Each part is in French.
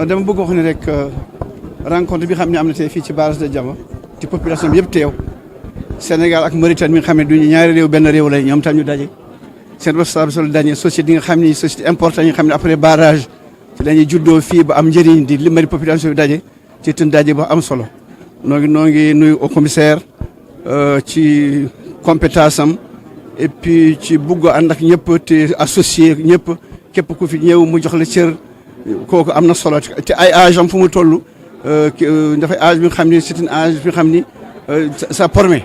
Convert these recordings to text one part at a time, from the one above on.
dama bëgg wax ne rek rencontre bi xam ne am na tey fii ci barrage de Diama ci population bi yëpp teew Sénégal ak Mauritanie mi nga xam ne duñu ñaari réew benn réew lay ñoom tam ñu daje seen responsable daje société yi nga xam ne société importante yi nga xam ne après barrage ci la ñuy juddoo fii ba am njëriñ di li mari population bi daje ci tën daje ba am solo noo ngi nuyu au commissaire ci compétence am et puis ci bugg ànd ak ñëpp te associé ñëpp képp ku fi ñëw mu jox la cër kooku am na solo te ay âge am fu mu toll dafay âge bi nga xam ni c'est un âge bi nga xam ni ça promet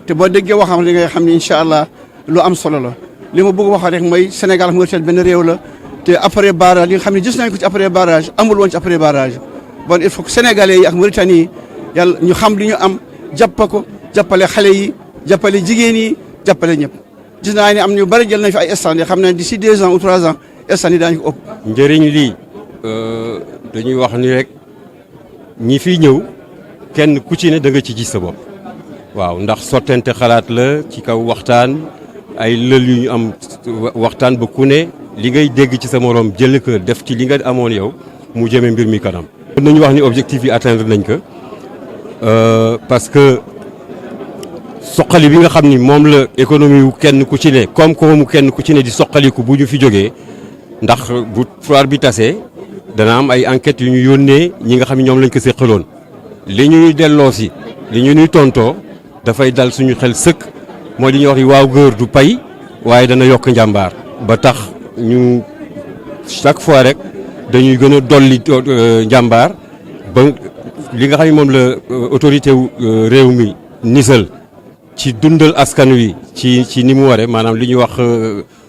te boo déggee waxam li ngay xam ni incha allah lu am solo la li ma bëgg wax rek mooy Sénégal ak Mauritanie benn réew la te après barrage li nga xam ne gis nañ ko ci après barrage amul woon ci après barrage bon il faut que sénégalais yi ak Mauritanie yi yàlla ñu xam li ñu am jàppale xale yi jàppale jigéen yi jàppale ñëpp gis naa ne am ñu bari jël nañ fi ay stand yi xam ne d'ici 2 ans ou 3 ans stand yi daañu ko ëpp. njëriñ lii dañuy wax ni rek ñi fiy ñëw kenn ku ci ne da nga ci gis sa bopp waaw ndax sottente xalaat la ci kaw waxtaan ay lël yu ñu am waxtaan ba ku ne li ngay dégg ci sa morom jël ko def ci li nga amoon yow mu jëmee mbir mi kanam. mën nañu wax ni objectif yi atteindre nañ ko parce que soqali bi nga xam ni moom la économie wu kenn ku ci ne koom-koomu kenn ku ci ne di soqaliku bu ñu fi jógee ndax bu foire bi tasee dana am ay enquêtes yu ñu yónnee ñi nga xam ne ñoom lañ ko séqaloon li ñuy delloo si li ñu ñuy tontoo dafay dal suñu xel sëkk mooy li ñuy wax ni waaw góor du pay waaye dana yokk njàmbaar ba tax ñu chaque fois rek dañuy gën a dolli njàmbaar ba li nga xam ne moom la autorité wu réew mi nisal ci dundal askan wi ci ni mu waree maanaam li ñuy wax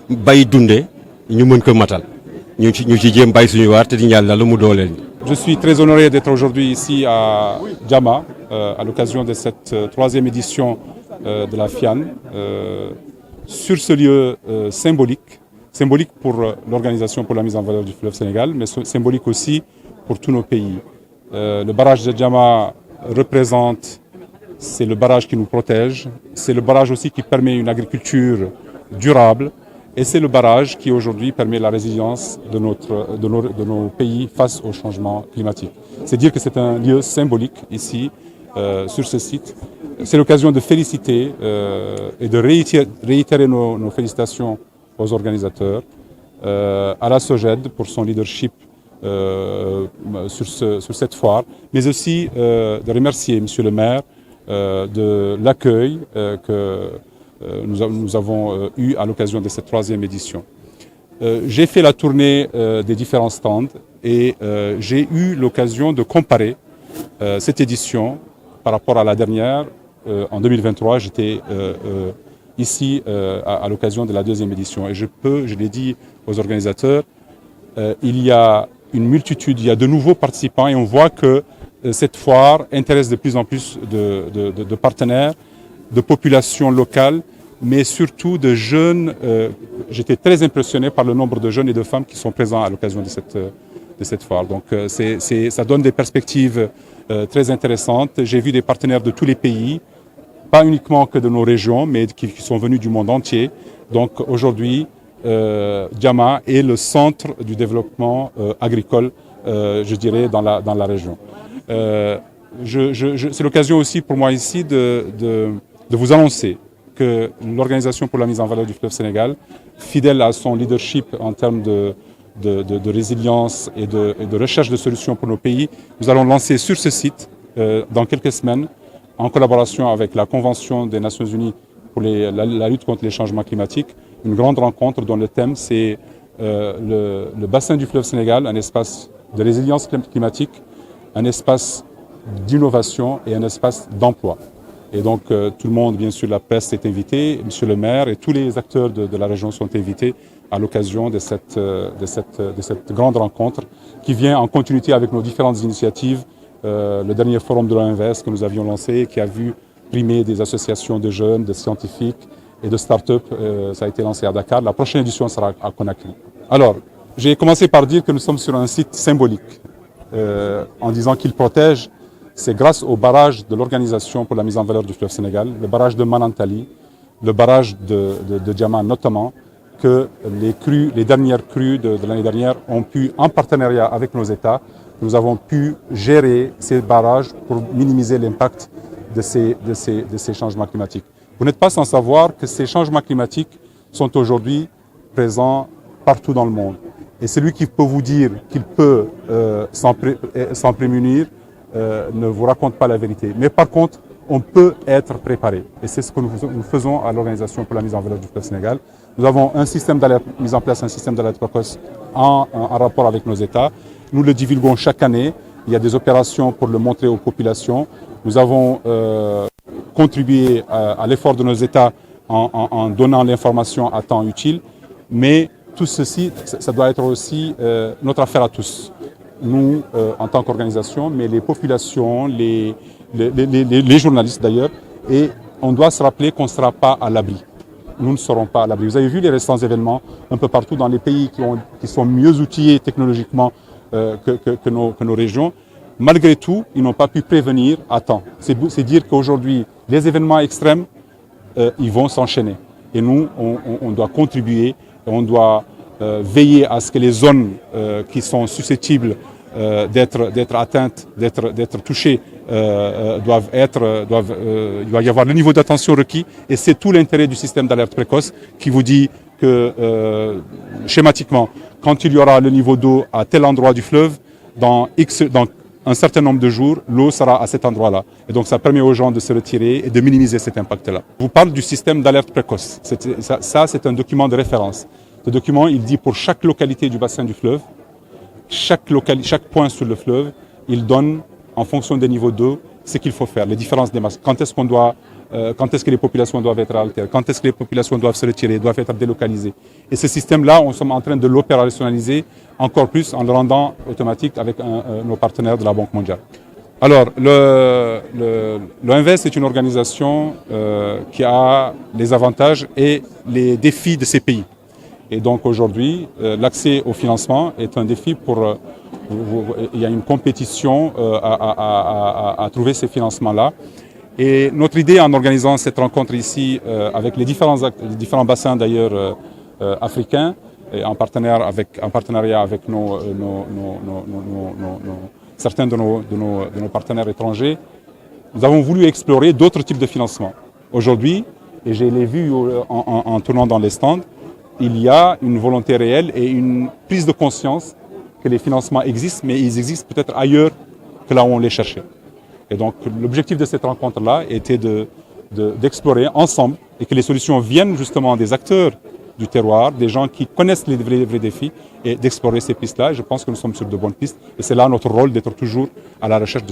bay dunde ñu mën ko matal ñu ci jéem bay suñu waar te di ñaan la mu dooleel. Je suis très honoré d'être aujourd'hui ici à Diama à l'occasion de cette 3e édition de la FIAN sur ce lieu symbolique pour l'Organisation pour la mise en valeur du fleuve Sénégal, mais symbolique aussi pour tous nos pays. Le barrage de Diama représente, c'est le barrage qui nous protège, c'est le barrage aussi qui permet une agriculture durable et c'est le barrage qui aujourd'hui permet la résilience de nos pays face au changement climatique. C'est dire que c'est un lieu symbolique ici, sur ce site. C'est l'occasion de féliciter et de réitérer nos félicitations aux organisateurs, à la SOGED pour son leadership sur cette foire, mais aussi de remercier Monsieur le maire de l'accueil que nous avons eu à l'occasion de cette 3e édition. J'ai fait la tournée des différents stands et j'ai eu l'occasion de comparer cette édition par rapport à la dernière. En 2023, j'étais ici à l'occasion de la 2e édition et je l'ai dit aux organisateurs, il y a une multitude, il y a de nouveaux participants et on voit que cette foire intéresse de plus en plus de partenaires, de populations locales, mais surtout de jeunes. J'étais très impressionné par le nombre de jeunes et de femmes qui sont présents à l'occasion de cette foire. Donc ça donne des perspectives très intéressantes. J'ai vu des partenaires de tous les pays, pas uniquement que de nos régions, mais qui sont venus du monde entier. Donc aujourd'hui, Diama est le centre du développement agricole, je dirais, dans la région. C'est l'occasion aussi pour moi ici de vous annoncer que l'Organisation pour la mise en valeur du fleuve Sénégal, fidèle à son leadership en termes de résilience et de recherche de solutions pour nos pays, nous allons lancer sur ce site, dans quelques semaines, en collaboration avec la Convention des Nations Unies pour la lutte contre les changements climatiques, une grande rencontre dont le thème c'est le bassin du fleuve Sénégal, un espace de résilience climatique, un espace d'innovation et un espace d'emploi. Et donc tout le monde, bien sûr la presse est invitée, Monsieur le maire et tous les acteurs de la région sont invités à l'occasion de cette grande rencontre qui vient en continuité avec nos différentes initiatives. Le dernier forum de l'OMVS que nous avions lancé, qui a vu primer des associations de jeunes, de scientifiques et de start-up, ça a été lancé à Dakar. La prochaine édition sera à Conakry. Alors, j'ai commencé par dire que nous sommes sur un site symbolique, en disant qu'il protège. C'est grâce au barrage de l'Organisation pour la mise en valeur du fleuve Sénégal, le barrage de Manantali, le barrage de Diama notamment, que les dernières crues de l'année dernière ont pu, en partenariat avec nos États, nous avons pu gérer ces barrages pour minimiser l'impact de ces changements climatiques. Vous n'êtes pas sans savoir que ces changements climatiques sont aujourd'hui présents partout dans le monde. Et celui qui peut vous dire qu'il peut s'en prémunir ne vous raconte pas la vérité. Mais par contre, on peut être préparé. Et c'est ce que nous faisons à l'Organisation pour la mise en valeur du fleuve Sénégal. Nous avons un système d'alerte, mis en place un système d'alerte précoce en rapport avec nos États. Nous le divulguons chaque année. Il y a des opérations pour le montrer aux populations. Nous avons contribué à l'effort de nos États en donnant l'information à temps utile. Mais tout ceci, ça doit être aussi notre affaire à tous. Nous, en tant qu'organisation, mais les populations, les journalistes d'ailleurs, et on doit se rappeler qu'on ne sera pas à l'abri. Nous ne serons pas à l'abri. Vous avez vu les récents événements un peu partout dans les pays qui sont mieux outillés technologiquement que nos régions. Malgré tout, ils n'ont pas pu prévenir à temps. C'est dire qu'aujourd'hui, les événements extrêmes, ils vont s'enchaîner. Et nous, on doit contribuer, on doit veiller à ce que les zones qui sont susceptibles d'être atteintes, d'être touchées, il doit y avoir le niveau d'attention requis. Et c'est tout l'intérêt du système d'alerte précoce qui vous dit que, schématiquement, quand il y aura le niveau d'eau à tel endroit du fleuve, dans un certain nombre de jours, l'eau sera à cet endroit-là. Et donc ça permet aux gens de se retirer et de minimiser cet impact-là. Je vous parle du système d'alerte précoce. Ça, c'est un document de référence. Ce document, il dit pour chaque localité du bassin du fleuve, chaque point sur le fleuve, il donne, en fonction des niveaux d'eau, ce qu'il faut faire, les différences des masses. Quand est-ce que les populations doivent être altérées, quand est-ce que les populations doivent se retirer, doivent être délocalisées. Et ce système-là, on est en train de l'opérationnaliser encore plus en le rendant automatique avec nos partenaires de la Banque mondiale. Alors, l'OMVS est une organisation qui a les avantages et les défis de ces pays. Et donc aujourd'hui, l'accès au financement est un défi il y a une compétition à trouver ces financements-là. Et notre idée en organisant cette rencontre ici avec les différents bassins d'ailleurs africains, et en partenariat avec certains de nos partenaires étrangers, nous avons voulu explorer d'autres types de financement. Aujourd'hui, et je l'ai vu en tournant dans les stands, il y a une volonté réelle et une prise de conscience que les financements existent, mais ils existent peut-être ailleurs que là où on les cherchait. Et donc l'objectif de cette rencontre-là était d'explorer ensemble et que les solutions viennent justement des acteurs du terroir, des gens qui connaissent les vrais défis et d'explorer ces pistes-là. Je pense que nous sommes sur de bonnes pistes et c'est là notre rôle d'être toujours à la recherche de